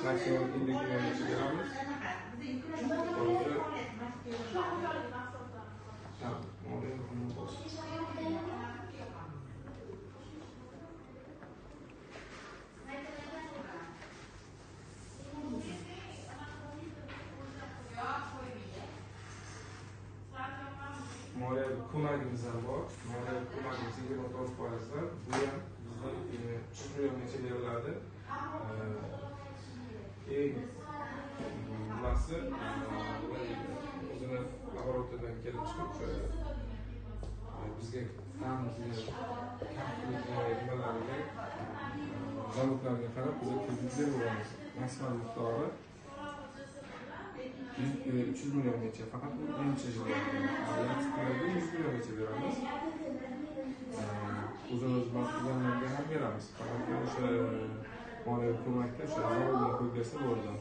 maksimum 50 milliongacha beramiz. Hozir moliyaviy ko'magimiz ham bor. Moliyaviy ko'magimiz 29%. Bu ham bizning 3 milliongacha beriladi. Eng nimasi o'zini оборотdan kelib chiqib bizga nimalarga zavodlarga qarab biz kredit beramiz. Maksimal miqdori 300 milliongacha, faqat bu birinchi yilda 100 milliongacha beramiz. O'zimiz mas'ullarga ham beramiz. Faqat o'sha moliyaviy ko'makda o'sha zavodga qo'yib bersa bo'ladi.